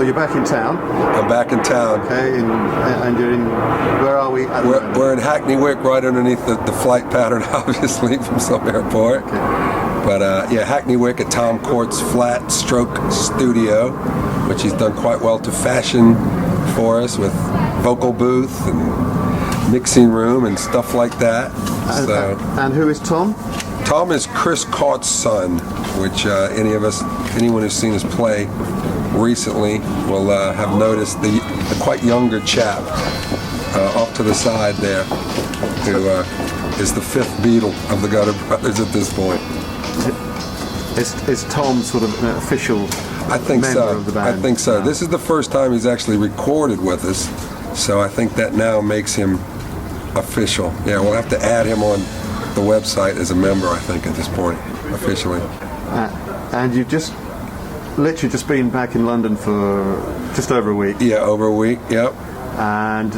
So you're back in town? I'm back in town. Okay, and you're in, where are we at the moment? We're in Hackney Wick, right underneath the flight pattern, obviously, from some airport. Okay. But yeah, Hackney Wick at Tom Court's Flat Stroke Studio, which he's done quite well to fashion for us with vocal booth and mixing room and stuff like that. And who is Tom? Tom is Chris Caught's son, which anyone who's seen us play recently will have noticed the quite younger chap off to the side there, who is the fifth Beatle of the Gutter Brothers at this point. Is Tom sort of an official member of the band? I think so. This is the first time he's actually recorded with us, so I think that now makes him official. Yeah, we'll have to add him on the website as a member, I think, at this point, officially. And you've literally just been back in London for just over a week. Yeah, over a week, yep. And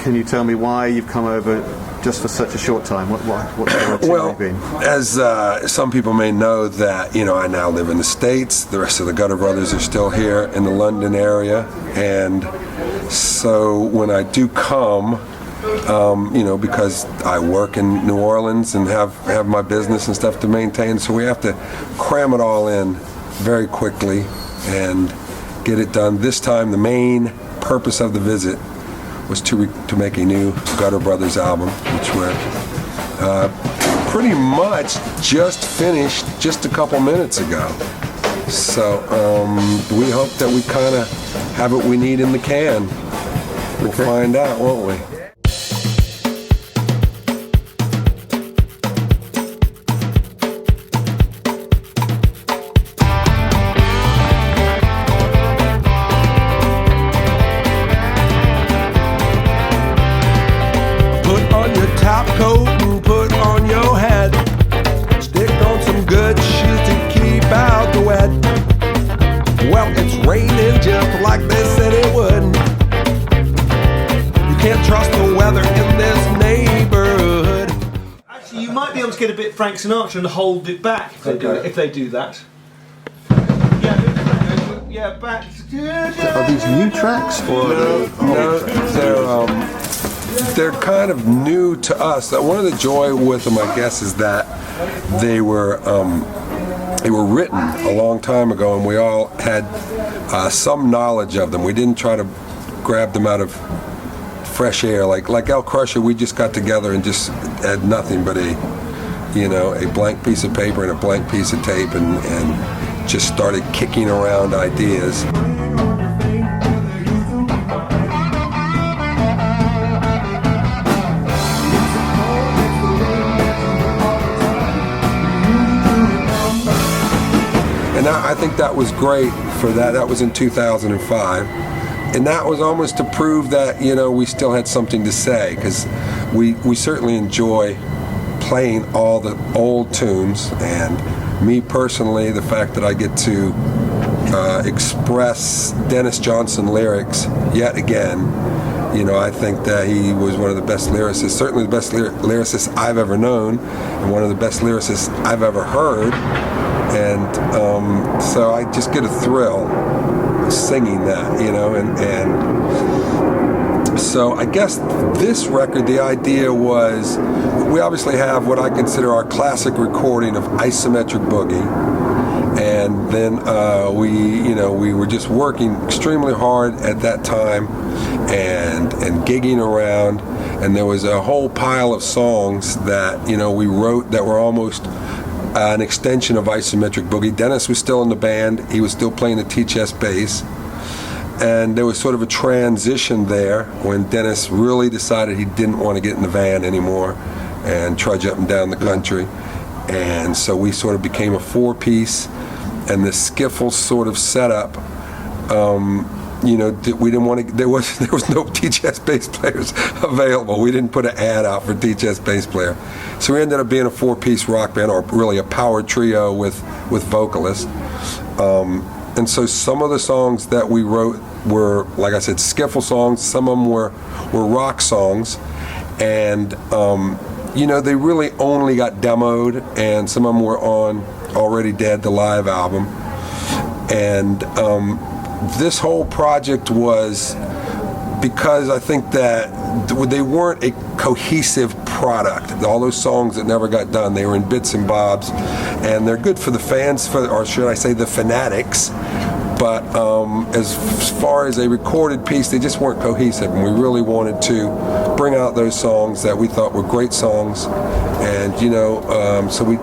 can you tell me why you've come over just for such a short time? What's been? As some people may know that, I now live in the States. The rest of the Gutter Brothers are still here in the London area. And so when I do come, because I work in New Orleans and have my business and stuff to maintain, so we have to cram it all in very quickly and get it done. This time, the main purpose of the visit was to make a new Gutter Brothers album, which we're pretty much just finished just a couple minutes ago. So we hope that we kind of have what we need in the can. We'll find out, won't we? Get a bit Frank Sinatra and hold it back if they do that. Yeah, back. Are these new tracks or no? They're kind of new to us. One of the joy with them, I guess, is that they were written a long time ago, and we all had some knowledge of them. We didn't try to grab them out of fresh air like El Crusher. We just got together and just had nothing but a blank piece of paper and a blank piece of tape and just started kicking around ideas. And I think that was great for that. That was in 2005. And that was almost to prove that, we still had something to say, because we certainly enjoy playing all the old tunes, and me personally, the fact that I get to express Dennis Johnson lyrics yet again, I think that he was one of the best lyricists, certainly the best lyricist I've ever known, and one of the best lyricists I've ever heard, and so I just get a thrill singing that, and so I guess this record, the idea was, we obviously have what I consider our classic recording of Isometric Boogie, and then we were just working extremely hard at that time and gigging around, and there was a whole pile of songs that we wrote that were almost an extension of Isometric Boogie. Dennis was still in the band. He was still playing the T-chest bass. And there was sort of a transition there when Dennis really decided he didn't want to get in the van anymore and trudge up and down the country. And so we sort of became a four-piece, and the skiffle sort of setup, we didn't want to, there was no T-chest bass players available. We didn't put an ad out for T-chest bass player. So we ended up being a four-piece rock band, or really a power trio with vocalists. And so some of the songs that we wrote were, like I said, skiffle songs. Some of them were rock songs. And, they really only got demoed, and some of them were on Already Dead, the live album. And this whole project was because I think that they weren't a cohesive product. All those songs that never got done, they were in bits and bobs, and they're good for the fans, or should I say the fanatics, but as far as a recorded piece, they just weren't cohesive, and we really wanted to bring out those songs that we thought were great songs, and so we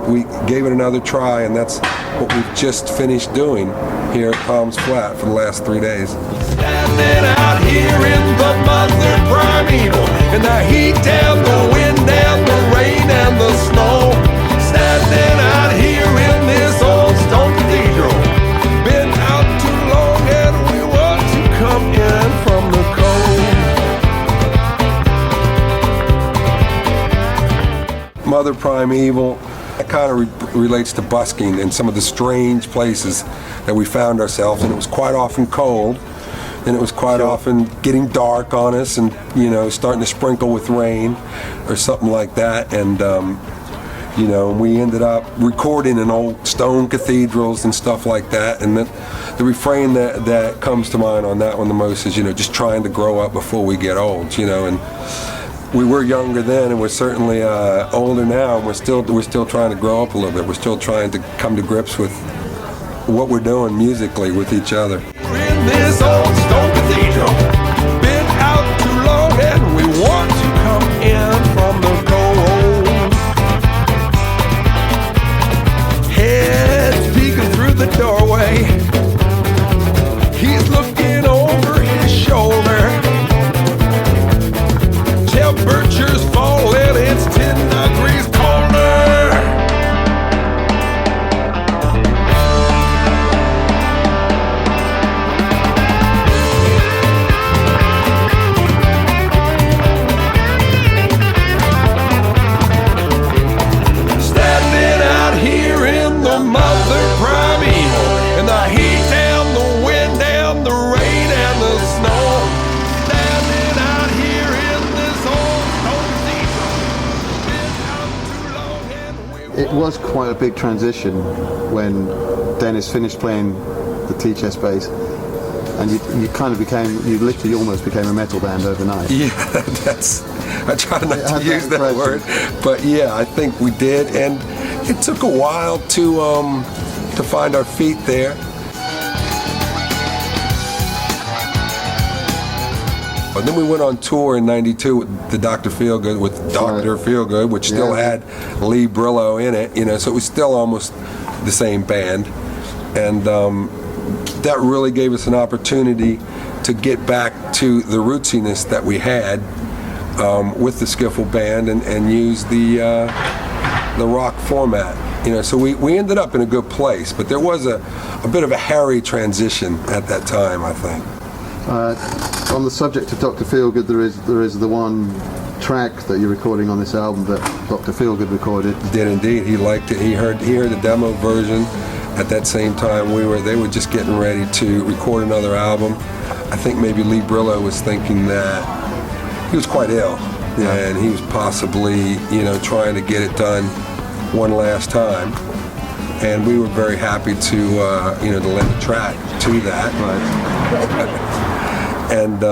gave it another try, and that's what we've just finished doing here at Palms Flat for the last 3 days. Standing out here in the mother primeval, in the heat and the wind and the rain and the snow. Standing out here in this old stone cathedral. Been out too long and we want to come in from the cold. Mother Primeval, that kind of relates to busking and some of the strange places that we found ourselves, and it was quite often cold, and it was quite often getting dark on us, and starting to sprinkle with rain or something like that, and we ended up recording in old stone cathedrals and stuff like that, and the refrain that comes to mind on that one the most is just trying to grow up before we get old, and we were younger then, and we're certainly older now, and we're still trying to grow up a little bit. We're still trying to come to grips with what we're doing musically with each other. In this old stone cathedral, been out too long and we want to come in from the cold. Heads peeking through the doorway, he's looking over his shoulder. Temperature's falling, it's 10 degrees colder. It was quite a big transition when Dennis finished playing the T-chest bass, and you literally almost became a metal band overnight. Yeah, I try not to use that word, but yeah, I think we did, and it took a while to find our feet there. But then we went on tour in '92 with the Dr. Feelgood, with Dr. Feelgood, which still had Lee Brillo in it, so it was still almost the same band. And that really gave us an opportunity to get back to the rootsiness that we had with the skiffle band and use the rock format. So we ended up in a good place, but there was a bit of a hairy transition at that time, I think. On the subject of Dr. Feelgood, there is the one track that you're recording on this album that Dr. Feelgood recorded. Did indeed. He liked it. He heard the demo version at that same time. They were just getting ready to record another album. I think maybe Lee Brillo was thinking that he was quite ill, and he was possibly trying to get it done one last time. And we were very happy to lend a track to that. Right. And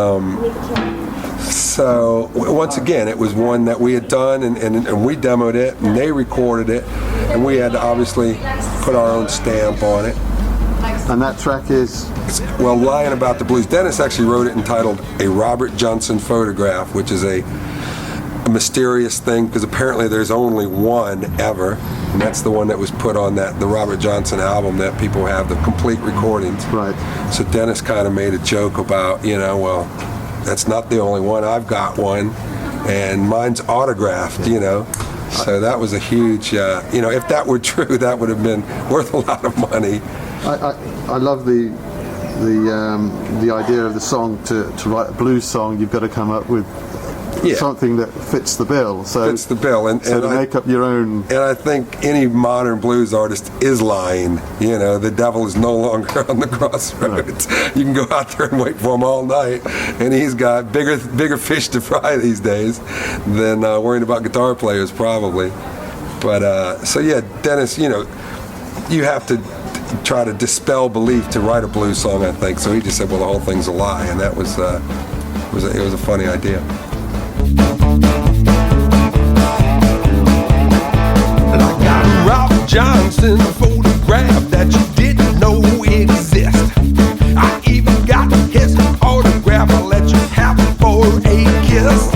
so once again, it was one that we had done, and we demoed it, and they recorded it, and we had to obviously put our own stamp on it. And that track is? Lying About the Blues. Dennis actually wrote it entitled A Robert Johnson Photograph, which is a mysterious thing, because apparently there's only one ever, and that's the one that was put on the Robert Johnson album that people have, the complete recordings. Right. So Dennis kind of made a joke about, that's not the only one. I've got one, and mine's autographed, So that was a huge, if that were true, that would have been worth a lot of money. I love the idea of the song. To write a blues song, you've got to come up with something that fits the bill. Fits the bill, and to make up your own. And I think any modern blues artist is lying. The devil is no longer on the crossroads. Right. You can go out there and wait for him all night, and he's got bigger fish to fry these days than worrying about guitar players probably. But so yeah, Dennis, you have to try to dispel belief to write a blues song, I think. So he just said, well, the whole thing's a lie, and that was it was a funny idea. And I got a Ralph Johnson photograph that you didn't know exist. I even got his autograph. I'll let you have it for a kiss.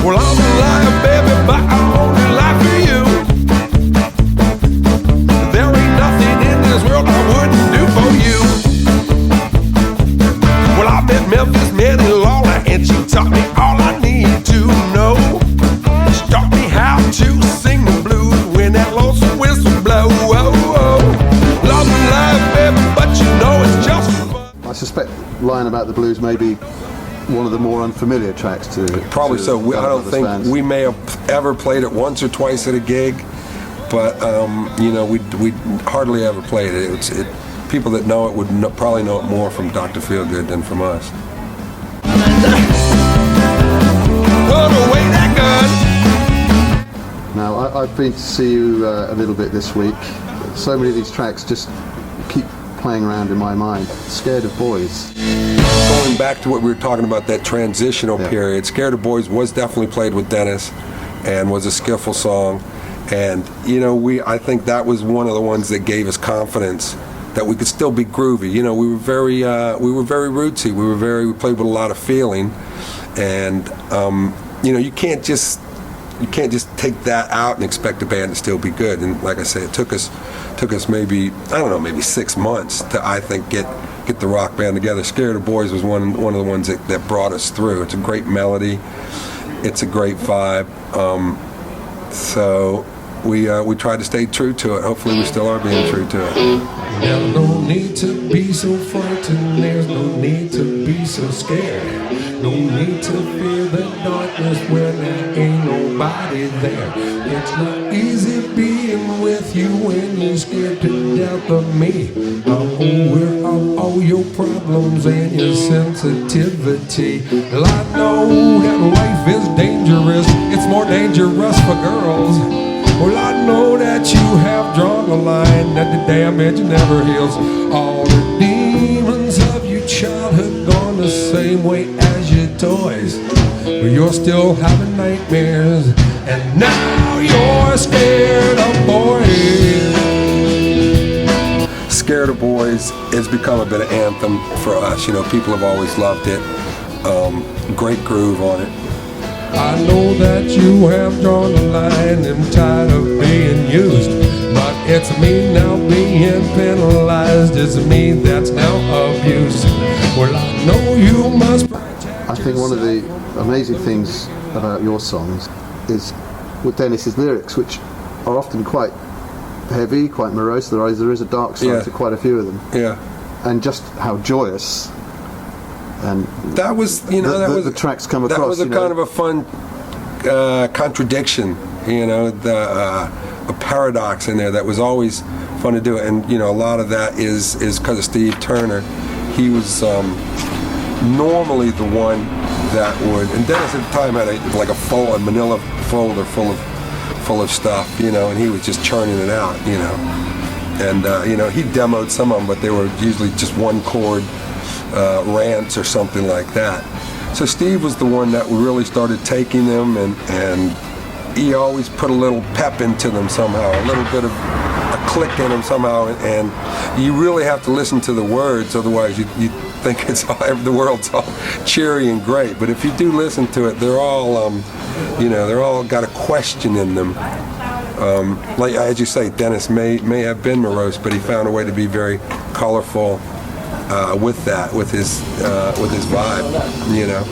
Well, I'm alive, baby, but I only lie for you. There ain't nothing in this world I wouldn't do for you. Well, I met Memphis Minnie Lawler, and she taught me all I need to know. She taught me how to sing the blues when that lonesome whistle blow. Oh, oh. Love and life, baby, but you know it's just fun. I suspect Lying About the Blues may be one of the more unfamiliar tracks to Probably so. I don't think fans. we may have ever played it once or twice at a gig, but you know, we hardly ever played it. People that know it would probably know it more from Dr. Feelgood than from us. Put away that gun. Now, I've been to see you a little bit this week. So many of these tracks just keep playing around in my mind. Scared of Boys. Going back to what we were talking about, that transitional period, Scared of Boys was definitely played with Dennis and was a skiffle song. And, you know, I think that was one of the ones that gave us confidence that we could still be groovy. You know, we were very rootsy. We played with a lot of feeling. And, you know, you can't just take that out and expect the band to still be good. And like I say, it took us maybe 6 months to, I think, get the rock band together. Scared of Boys was one of the ones that brought us through. It's a great melody. It's a great vibe. So we tried to stay true to it. Hopefully we still are being true to it. There's no need to be so frightened. There's no need to be so scared. No need to fear the darkness when there ain't nobody there. It's not easy being with you when you're scared to death of me. I'm aware of all your problems and your sensitivity. Well, I know that life is dangerous. It's more dangerous for girls. Well, I know that you have drawn a line, that the damage never heals. All the demons of your childhood gone the same way as your toys. But you're still having nightmares, and now you're scared of boys. Scared of Boys has become a bit of anthem for us. You know, people have always loved it. Great groove on it. I know that you have drawn a line and tired of being used, but it's me now being penalized. It's me that's now abused. Well, I know you must. I think one of the amazing things about your songs is with Dennis's lyrics, which are often quite heavy, quite morose. There is a dark side to quite a few of them. Yeah. And just how joyous. And that was, you know, the tracks come across. That was kind of a fun contradiction, you know, a paradox in there that was always fun to do. And you know, a lot of that is because of Steve Turner. He was normally the one that would, and Dennis at the time had a manila folder full of stuff, you know, and he was just churning it out, you know. And you know, he demoed some of them, but they were usually just one chord rants or something like that. So Steve was the one that really started taking them, and he always put a little pep into them somehow, a little bit of a click in them somehow, and you really have to listen to the words, otherwise you think the world's all cheery and great. But if you do listen to it, they're all, you know, they're all got a question in them. Like as you say, Dennis may have been morose, but he found a way to be very colorful with his vibe, you know.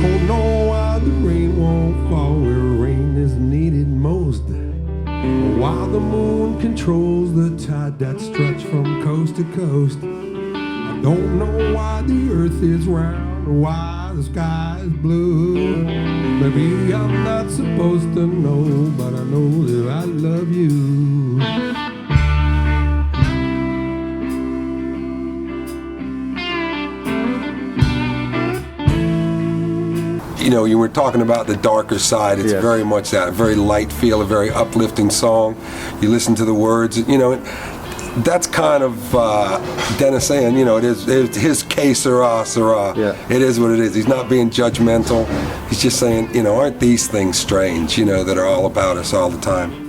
Don't know why the rain won't fall where rain is needed most. While the moon controls the tide that stretch from coast to coast. I don't know why the earth is round or why the sky is blue. Maybe I'm not supposed to know, but I know that I love you. You know, you were talking about the darker side. It's very much that, a very light feel, a very uplifting song. You listen to the words, you know, that's kind of Dennis saying, you know, it is his case sirrah. Yeah. It is what it is. He's not being judgmental. He's just saying, you know, aren't these things strange, you know, that are all about us all the time.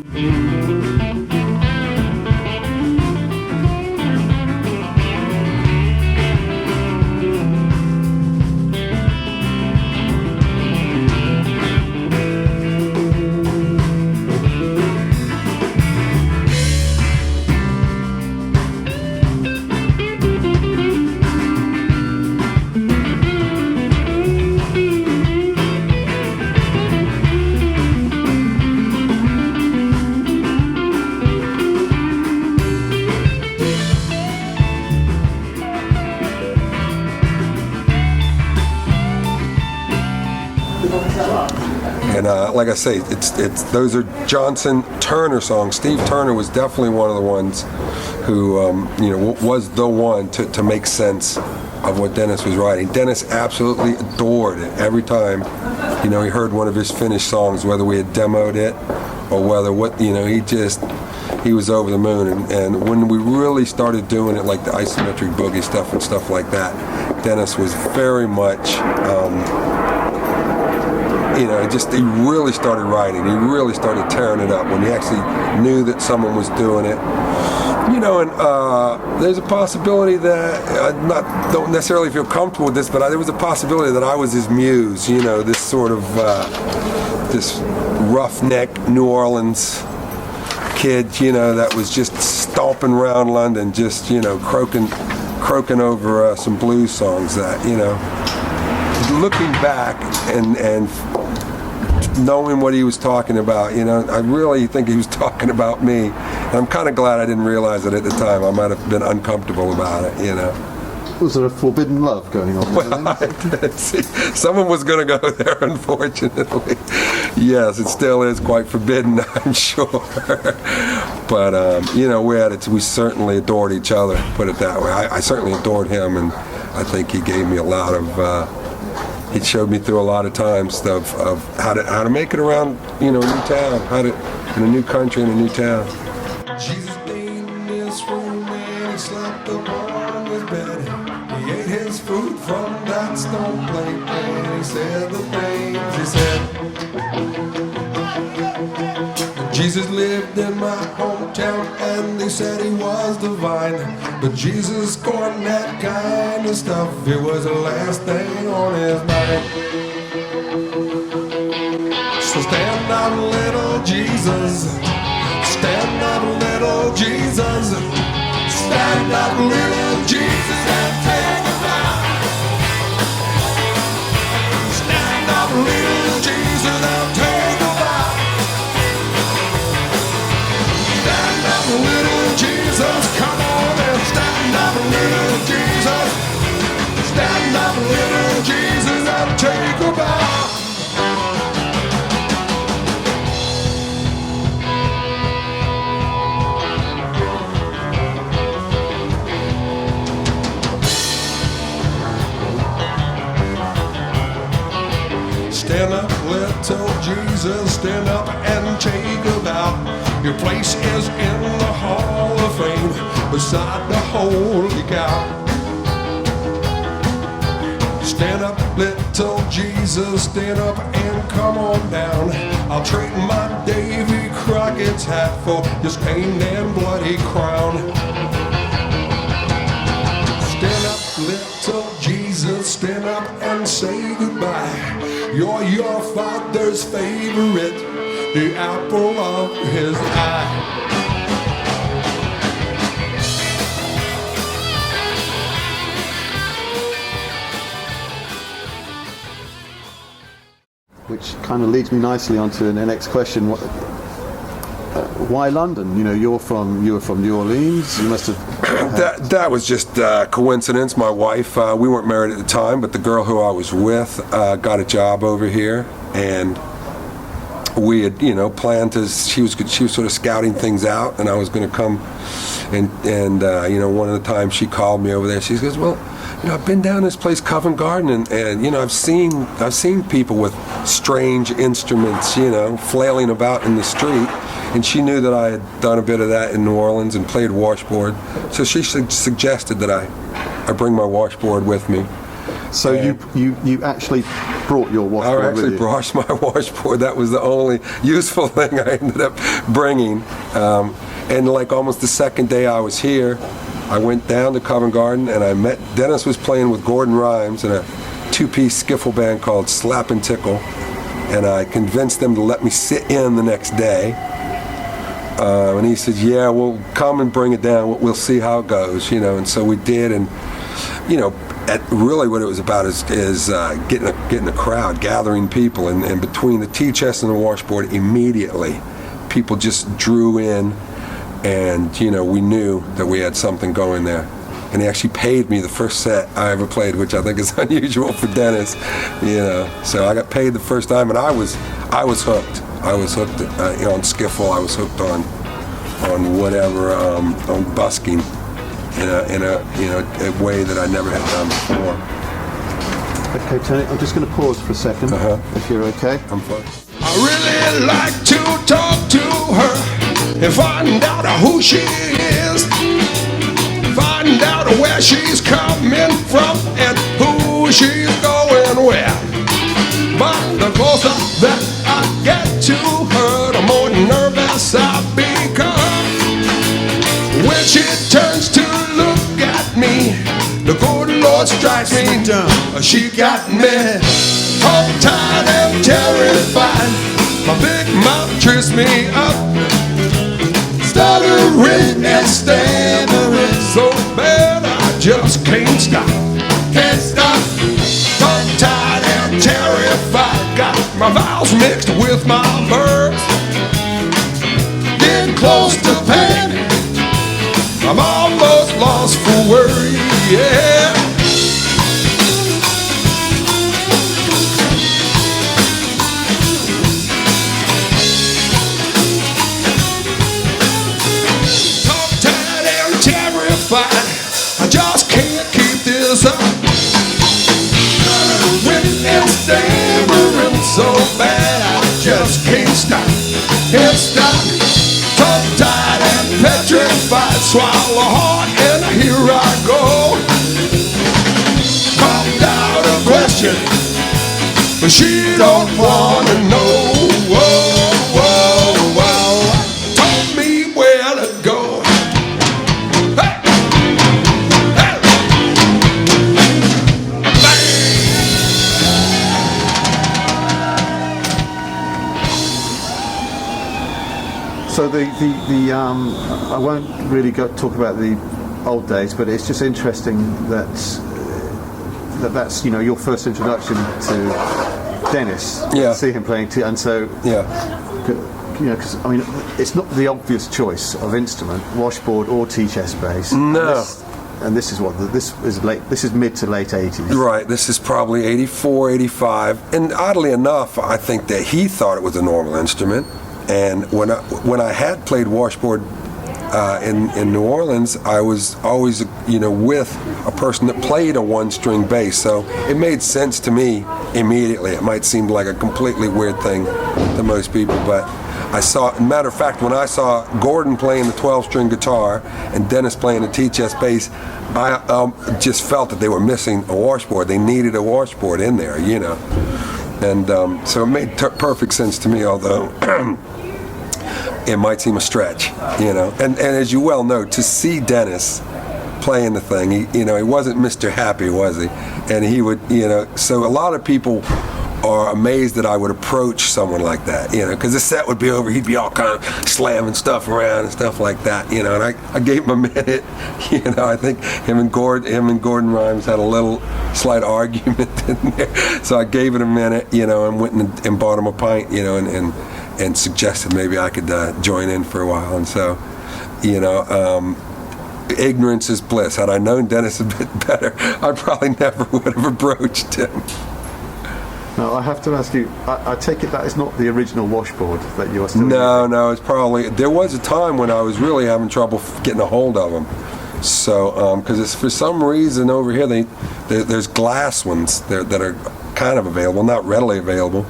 And like I say, it's those are Johnson Turner songs. Steve Turner was definitely one of the ones who you know, was the one to make sense of what Dennis was writing. Dennis absolutely adored it every time, you know, he heard one of his finished songs, whether we had demoed it or whether what, you know, he was over the moon. And when we really started doing it, like the isometric boogie stuff and stuff like that, Dennis was very much you know, he really started writing. He really started tearing it up when he actually knew that someone was doing it. You know, and there's a possibility that don't necessarily feel comfortable with this, but there was a possibility that I was his muse. You know, this sort of this roughneck New Orleans kid, you know, that was just stomping around London, just, you know, croaking over some blues songs that, you know, looking back and knowing what he was talking about, you know, I really think he was talking about me. And I'm kind of glad I didn't realize it at the time. I might have been uncomfortable about it, you know. Was there a forbidden love going on? Well, someone was going to go there, unfortunately. Yes, it still is quite forbidden, I'm sure. But, you know, we certainly adored each other, put it that way. I certainly adored him, and I think he gave me a lot of... He showed me through a lot of times of how to make it around, you know, a new town, in a new country, in a new town. Jesus laid in his room and he slept upon his bed. He ate his food from that stone plate and he said the things he said. Jesus lived in my hometown and they said he was divine. But Jesus scorned that kind of stuff. It was the last thing on his mind. So stand up, little Jesus. Stand up, little Jesus. Stand up, little Jesus, and take a bow. Stand up, little Jesus, and take a bow. Stand up, little Jesus, come on and stand up, little Jesus. Stand up, little Jesus, and take a bow. Stand up, little Jesus, stand up and take a bow. Your place is in the Hall of Fame, beside the Holy Cow. Stand up, little Jesus, stand up and come on down. I'll trade my Davy Crockett's hat for your stained and bloody crown. Stand up, little Jesus, stand up and say goodbye. You're your father's favorite, the apple of his eye. Which kind of leads me nicely onto the next question. Why London? You know, you were from New Orleans. You must have. That was just coincidence. My wife, we weren't married at the time, but the girl who I was with got a job over here, and we had, you know, planned to. She was sort of scouting things out, and I was going to come, and you know, one of the times she called me over there. She goes, well, I've been down this place, Covent Garden, and I've seen people with strange instruments, flailing about in the street. And she knew that I had done a bit of that in New Orleans and played washboard. So she suggested that I bring my washboard with me. So you actually brought your washboard I actually with you? brought my washboard. That was the only useful thing I ended up bringing. And like almost the second day I was here, I went down to Covent Garden and I met, Dennis was playing with Gordon Rhymes in a two-piece skiffle band called Slap and Tickle. And I convinced them to let me sit in the next day. And he said, yeah, well, come and bring it down. We'll see how it goes, And so we did. And, really what it was about is getting a crowd, gathering people. And between the tea chest and the washboard, immediately, people just drew in. And, we knew that we had something going there. And he actually paid me the first set I ever played, which I think is unusual for Dennis, So I got paid the first time, and I was hooked. I was hooked on skiffle. I was hooked on whatever, on busking in a way that I never had done before. Okay, Tony, I'm just going to pause for a second, if you're okay. I'm fine. I really like to talk to her and find out who she is, find out where she's coming from and who she's going with. But the closer that I get to her, the more nervous I become. When she turns to look at me, the good Lord strikes me dumb. She got me tongue-tied and terrified. My big mouth trips me up, stuttering and stammering so bad I just can't stop. Can't stop. Tongue-tied and terrified, got my vowels mixed with my verbs. Getting close to panic, I'm almost lost for words, yeah. Tongue-tied and terrified, I just can't keep this up. And stammering so bad I just can't stop, can't stop. Tongue-tied and petrified, swallow hard and here I go. Popped out a question, but she don't wanna know. Whoa, whoa, whoa. Told me where to go. Hey! Hey! So I won't really talk about the old days, but it's just interesting that's your first introduction to Dennis. Yeah. See him playing, and so because it's not the obvious choice of instrument, washboard or tea chest bass. No. And this is mid to late 80s. Right, this is probably 84, 85. And oddly enough, I think that he thought it was a normal instrument. And when I had played washboard in New Orleans, I was always with a person that played a one-string bass, so it made sense to me immediately. It might seem like a completely weird thing to most people, but matter of fact, when I saw Gordon playing the 12-string guitar and Dennis playing the tea-chest bass, I just felt that they were missing a washboard. They needed a washboard in there, And so it made perfect sense to me, although it might seem a stretch, And as you well know, to see Dennis playing the thing, he wasn't Mr. Happy, was he? And he would, so a lot of people are amazed that I would approach someone like that, because the set would be over, he'd be all kind of slamming stuff around and stuff like that, and I gave him a minute, I think him and Gordon Rhymes had a little slight argument in there, so I gave it a minute, and went and bought him a pint, and suggested maybe I could join in for a while, and so, ignorance is bliss. Had I known Dennis a bit better, I probably never would have approached him. Now, I have to ask you, I take it that is not the original washboard that you are still using? No, it's probably, there was a time when I was really having trouble getting a hold of them. So, because for some reason over here, There's glass ones that are kind of available, not readily available,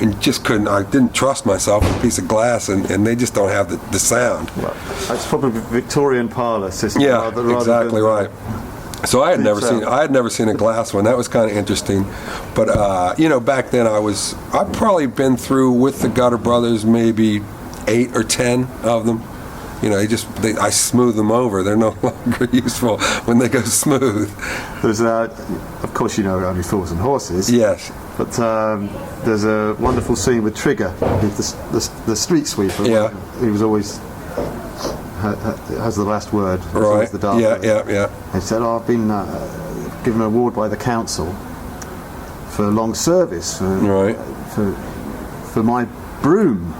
and just couldn't. I didn't trust myself with a piece of glass, and they just don't have the sound. Well, it's probably Victorian parlour system. Yeah, rather exactly than, right. So I had never seen a glass one. That was kind of interesting. But back then I'd probably been through with the Gutter Brothers maybe 8 or 10 of them. I smooth them over. They're no longer useful when they go smooth. There's of course only Fools and Horses. Yes. But there's a wonderful scene with Trigger, the street sweeper. Yeah. He was always has the last word. Right. The dark word. Yeah. He said, I've been given an award by the council for long service for my broom.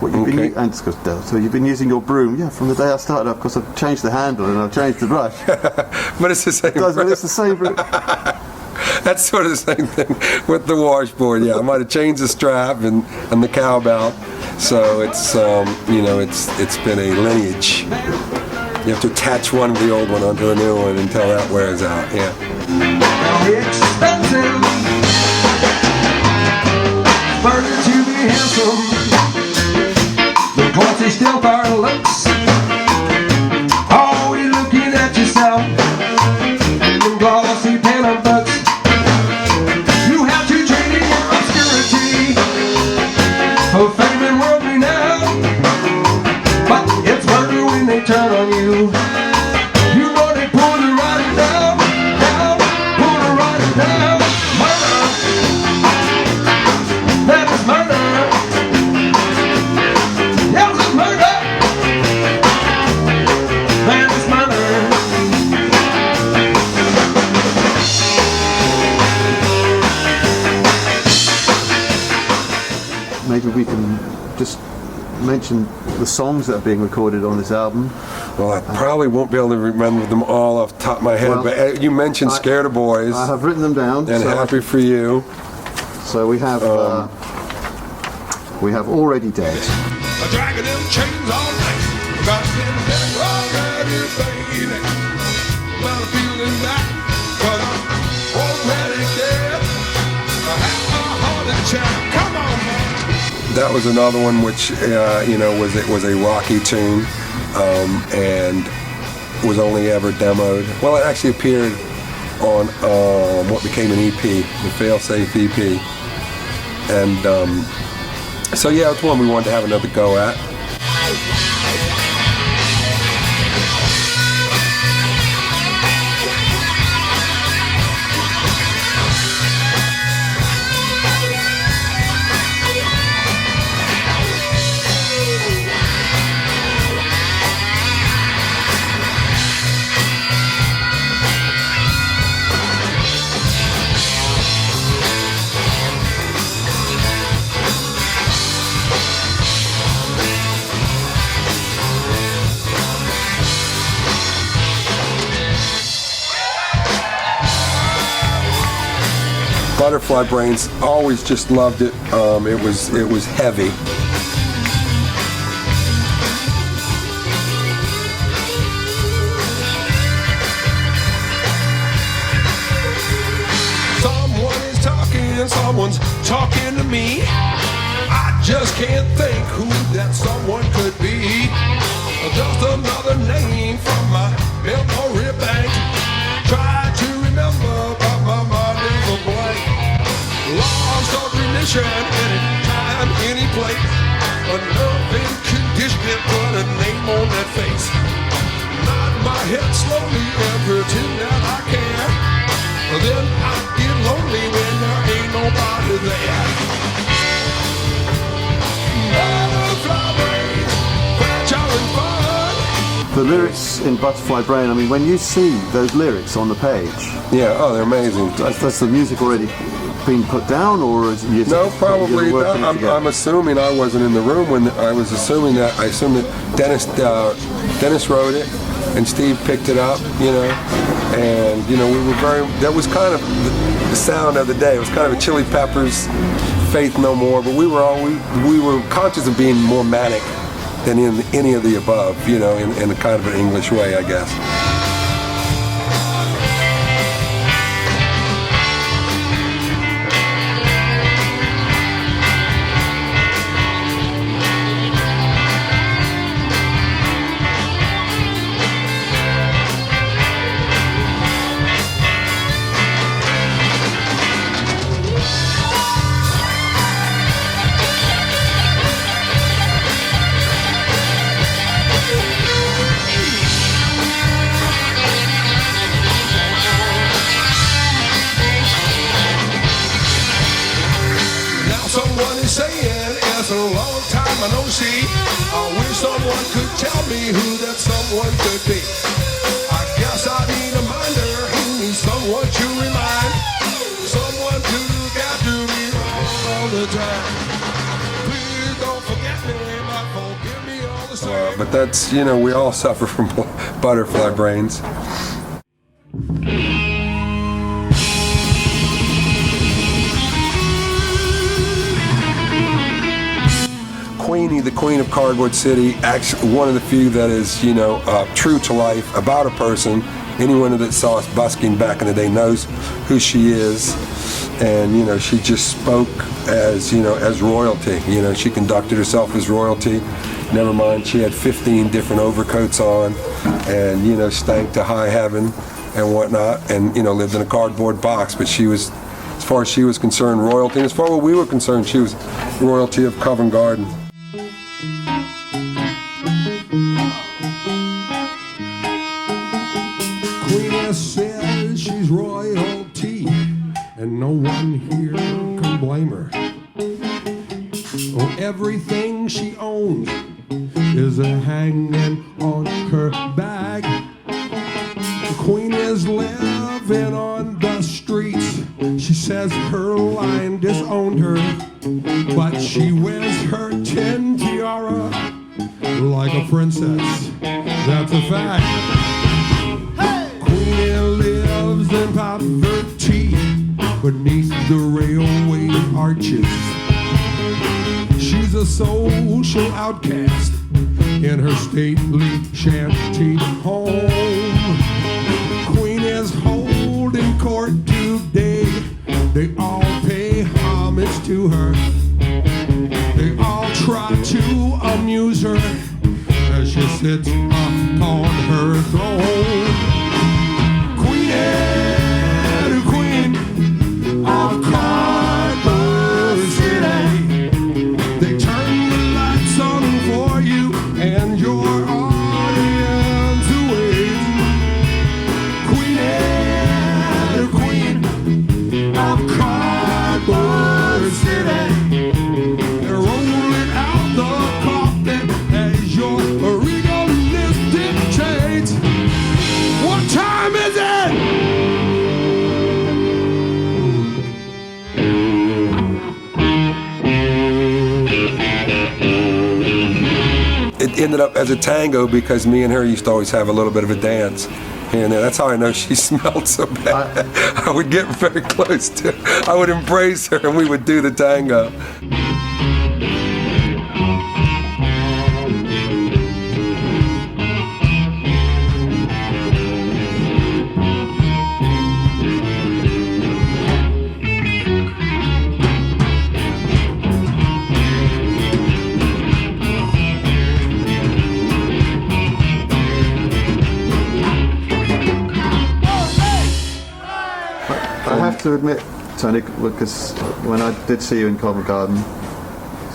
What you've been and so you've been using your broom? Yeah, from the day I started. Of course, I've changed the handle and I've changed the brush. But it's the same. It's the same broom. That's sort of the same thing with the washboard. Yeah, I might have changed the strap and the cowbell. So it's it's been a lineage. You have to attach one of the old one onto the new one until that wears out. Yeah. Expensive, burden to be handsome. The glossy still bar looks. Always looking at yourself. The glossy pen of books. You have to trade in your obscurity for fame and world renown. But it's murder when they turn on you. You know they pull the rider down, pull the rider down. Murder. That is murder. Yes, it's murder. That is murder. Maybe we can just mention the songs that are being recorded on this album. Well, I probably won't be able to remember them all off the top of my head, Well, but you mentioned Scared of Boys I have written them down. and Happy for You. So we have Already Dead. Dragging them chains all night. Got them dead already, baby. Well, feeling that, 'cause I'm already dead. I have a heart attack. Come on, man. That was another one which was a rocky tune and was only ever demoed. Well, it actually appeared on what became an EP, the Failsafe EP, and so yeah, it's one we wanted to have another go at. Butterfly Brains, always just loved it. It was heavy. Someone is talking and someone's talking to me. I just can't think who that someone could be. Just another name from my memory bank. Try to remember, but my mind is a blank. Lost of remission, anytime, any place. A nerve condition, put a name on that face. Nod my head slowly and pretend that I care. Then I get lonely when there ain't nobody there. Butterfly brain, fragile and fun. The lyrics in Butterfly Brain, I mean, when you see those lyrics on the page, Yeah, oh, they're amazing. that's the music already been put down, or is you? No, probably. you're working it I'm together? assuming I wasn't in the room when I assumed that Dennis wrote it and Steve picked it up, and we were that was kind of the sound of the day. It was kind of a Chili Peppers, Faith No More, but we were conscious of being more manic than in any of the above, in a kind of an English way, I guess. I know she. I wish someone could tell me who that someone could be. I guess I need a minder, need someone to remind, someone to look after me all the time. Please don't forget me, but forgive me all the same. But that's, you know, we all suffer from butterfly brains. Queenie, the Queen of Cardboard City, actually one of the few that is, you know, true to life about a person. Anyone that saw us busking back in the day knows who she is. And, you know, she just spoke as, you know, as royalty. You know, she conducted herself as royalty. Never mind, she had 15 different overcoats on and, you know, stank to high heaven and whatnot, and, you know, lived in a cardboard box. But she was, as far as she was concerned, royalty. And as far as we were concerned, she was royalty of Covent Garden. Queenie says she's royalty, and no one here can blame her. Oh, everything she owns is a hanging on her bag. The Queen is living on the streets. She says her line disowned her, but she wears her tin tiara like a princess. That's a fact. Queenie lives in poverty beneath the railway arches. She's a social outcast in her stately shanty home. Queen is holding court today. They all pay homage to her. They all try to amuse her as she sits upon her throne. Queen of Cardboard City. They turn the lights on for you and your audience waits. Queen of Cardboard City. They're rolling out the coffin as your regal list dictates. What time is it? It ended up as a tango because me and her used to always have a little bit of a dance here and there. That's how I know she smelled so bad. I would get very close to her. I would embrace her and we would do the tango. I have to admit, Tony, because when I did see you in Covent Garden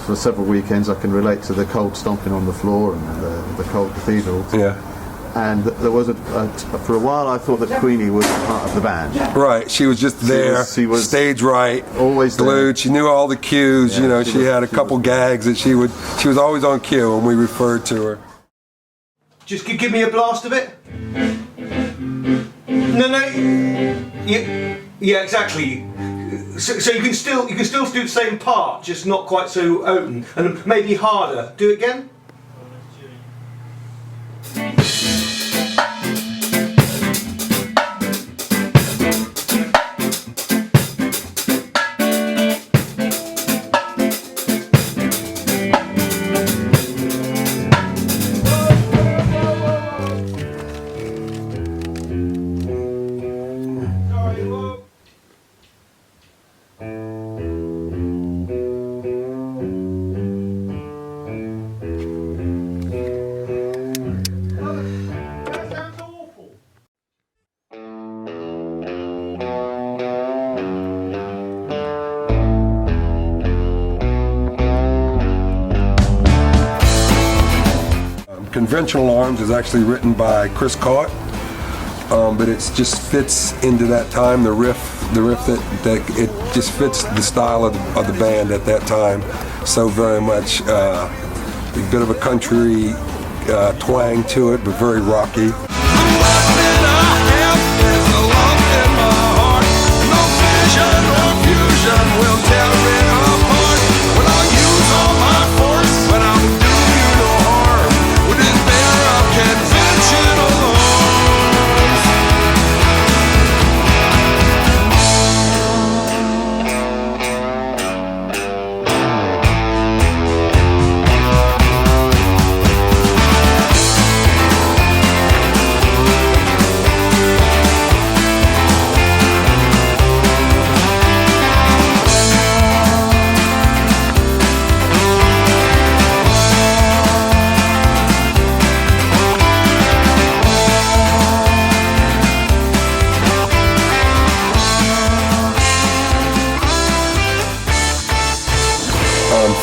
for several weekends, I can relate to the cold stomping on the floor and the cold cathedral. Yeah. And there was for a while I thought that Queenie was part of the band. Right, she was just there, she was stage right, always glued. there. She knew all the cues. Yeah, you know, she had a couple gags that she was always on cue when we referred to her. Just give me a blast of it. No. Yeah, exactly. So you can still do the same part, just not quite so open and maybe harder. Do it again. Conventional Arms is actually written by Chris Cott, but it just fits into that time. The riff that it just fits the style of the band at that time so very much. a bit of a country twang to it, but very rocky. Will tear me apart when I use all my force, but I'm doing you no harm with this pair of conventional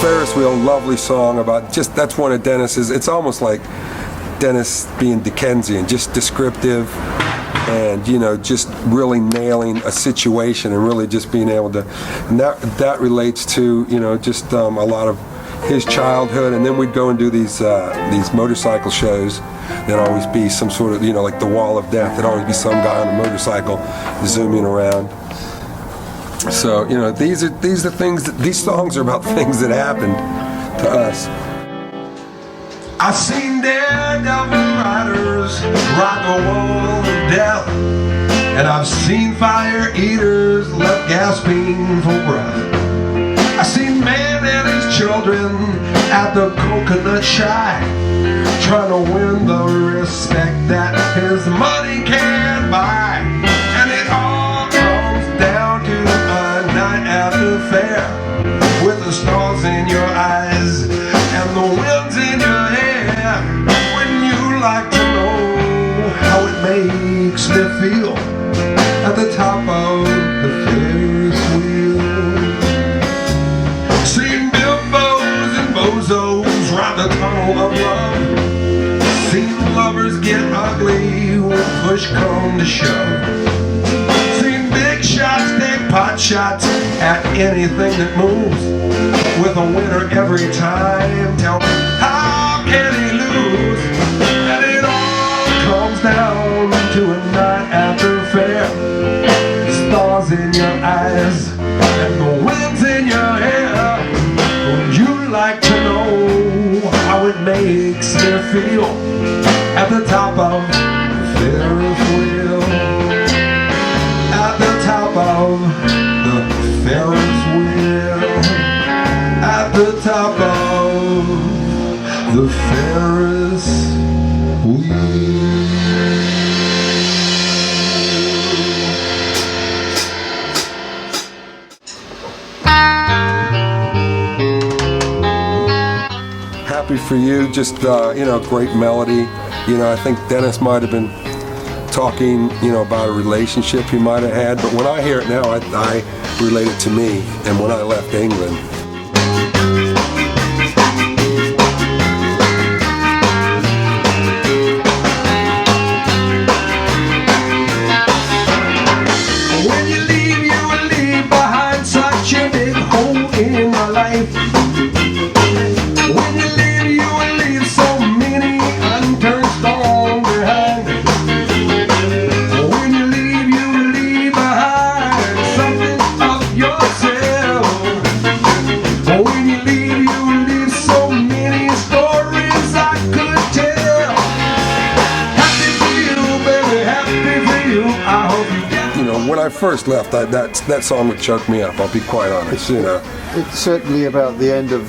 Ferris wheel, lovely song about that's one of Dennis's. It's almost like Dennis being Dickensian, just descriptive and, just really nailing a situation and really just being able to, and that relates to, just a lot of his childhood. And then we'd go and do these motorcycle shows. There'd always be some sort of, like the Wall of Death. There'd always be some guy on a motorcycle zooming around. So, these songs are about things that happened to us. I've seen daredevil riders rock a wall of death, and I've seen fire eaters left gasping for breath. I've seen man and his children at the coconut shy, trying to win the respect that his money can't buy. And it all comes down to a night at the fair, with the stars in your eyes and the winds in your hair. Wouldn't you like to know how it makes me feel at the top of the Ferris wheel? Seen bimbos and bozos round the tunnel of love, seen lovers get ugly when push come to shove, seen big shots take pot shots at anything that moves, with a winner every time. Tell me, how can he lose? And it all comes down to a night at the fair, stars in your eyes and the winds in your hair. Would you like to know how it makes me feel at the top of the Ferris wheel? At the top of the Ferris wheel. At the top of the Ferris wheel. Happy for You, just great melody. I think Dennis might have been talking, about a relationship he might have had, but when I hear it now, I relate it to me and when I left England. When you will leave behind such a big hole in my life. When you will leave so many unturned stones behind. When you will leave behind something of yourself. When you will leave so many stories I could tell. Happy for you, baby, happy for you. I hope you get. When I first left, that song would choke me up. I'll be quite honest. It's certainly about the end of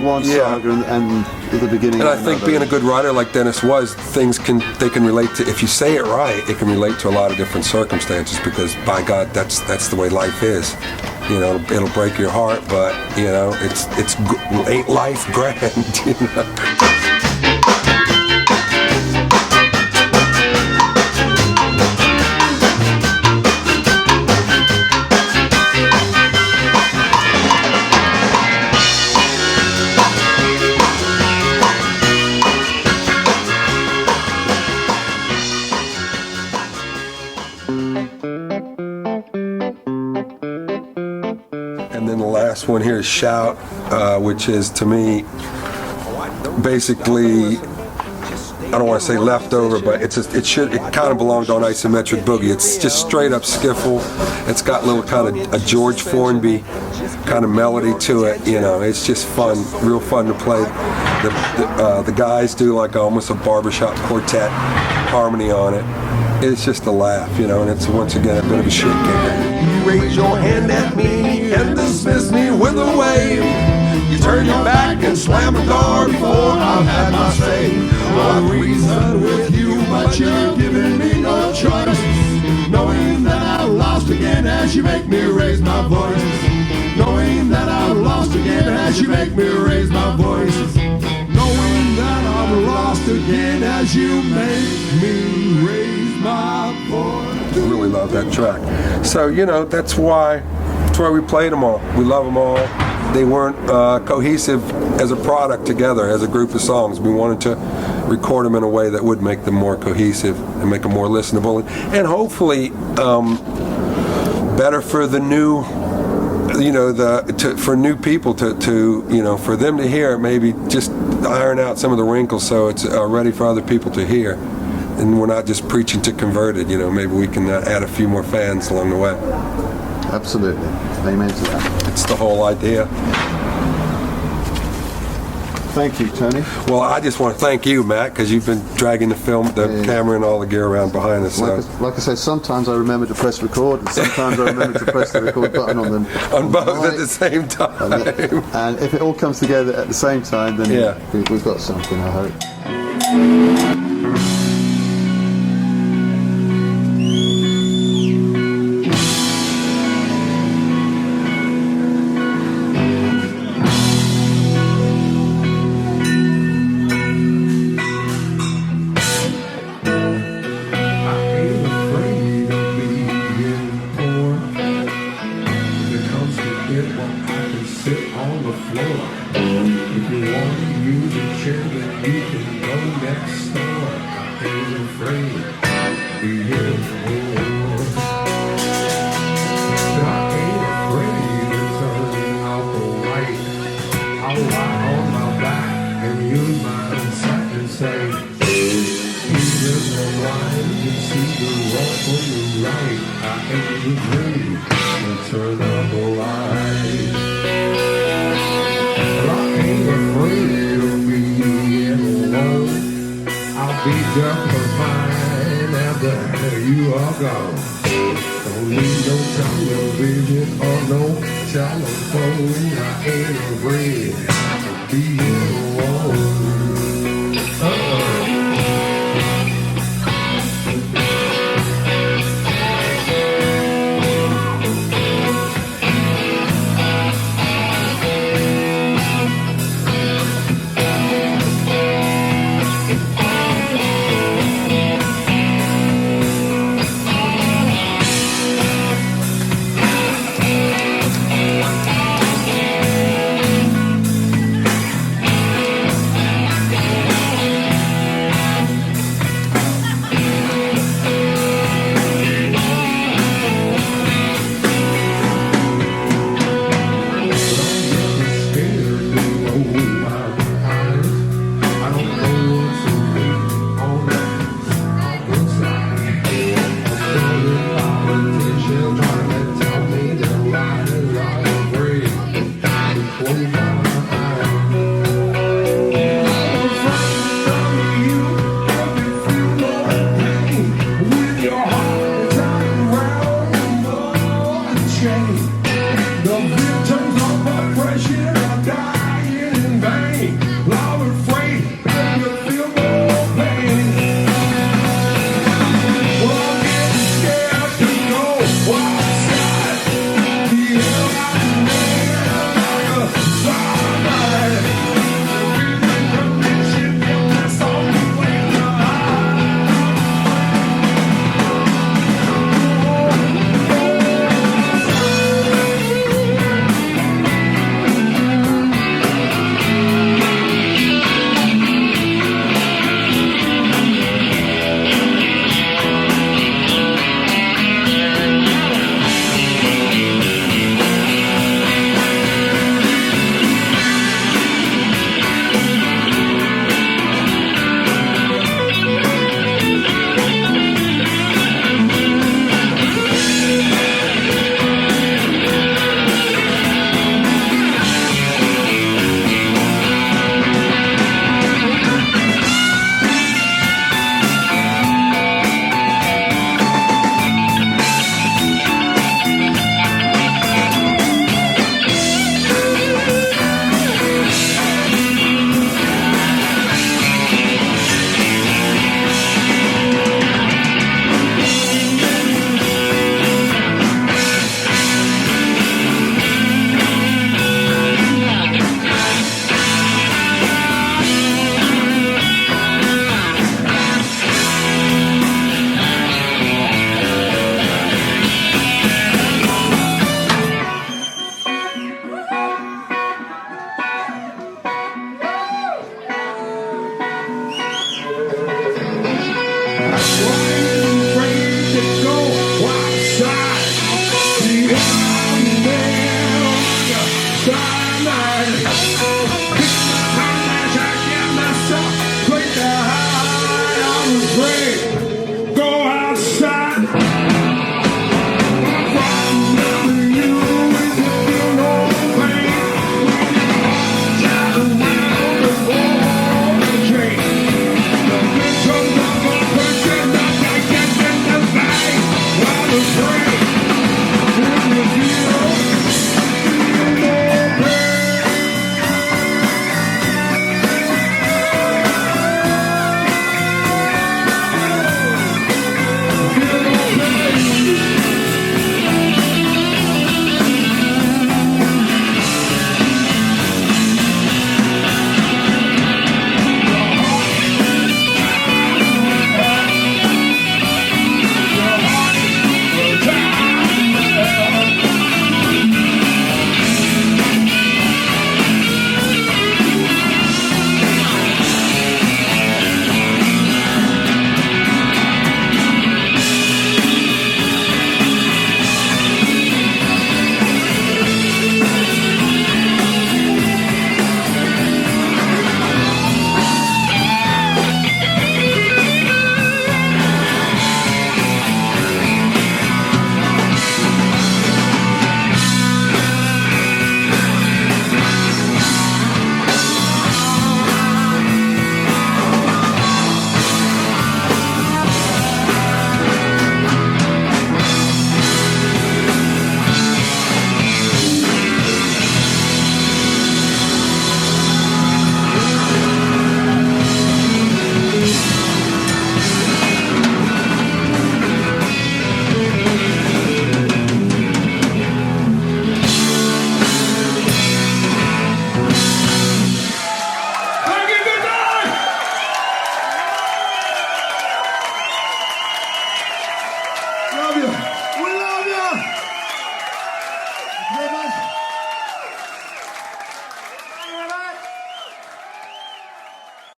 one saga and the beginning. And of I think another. being a good writer like Dennis was, they can relate to. If you say it right, it can relate to a lot of different circumstances. Because by God, that's the way life is. It'll break your heart, but it's ain't life grand. And then the last one here is Shout, which is, to me, basically, I don't want to say leftover, but it kind of belonged on Isometric Boogie. It's just straight up skiffle. It's got little kind of a George Formby kind of melody to it. You know, it's just fun, real fun to play. The guys do like almost a barbershop quartet harmony on it. It's just a laugh, you know, and it's once again a bit of a shit kicker. You raise your hand at me and dismiss me with a wave. You turn your back and slam the door before I've had my say. I'll reason with you, but you're giving me no choice. Knowing that I've lost again as you make me raise my voice. Knowing that I've lost again as you make me raise my voice. Knowing that I'm lost again as you make me raise my voice. I really love that track. So, you know, that's why we played them all. We love them all. They weren't cohesive as a product together, as a group of songs. We wanted to record them in a way that would make them more cohesive and make them more listenable, and hopefully better for the new, you know, for new people to you know, for them to hear it, maybe just iron out some of the wrinkles so it's ready for other people to hear. And we're not just preaching to converted, you know, maybe we can add a few more fans along the way. Absolutely. Amen to that. It's the whole idea. Thank you, Tony. Well, I just want to thank you, Matt, because you've been dragging the camera and all the gear around behind us. Like I said, sometimes I remember to press record, and sometimes I remember to press the record button on both at the same time. And if it all comes together at the same time, then we've got something, I hope. You are gone. Don't need no television or no telephone. I ain't afraid to be alone.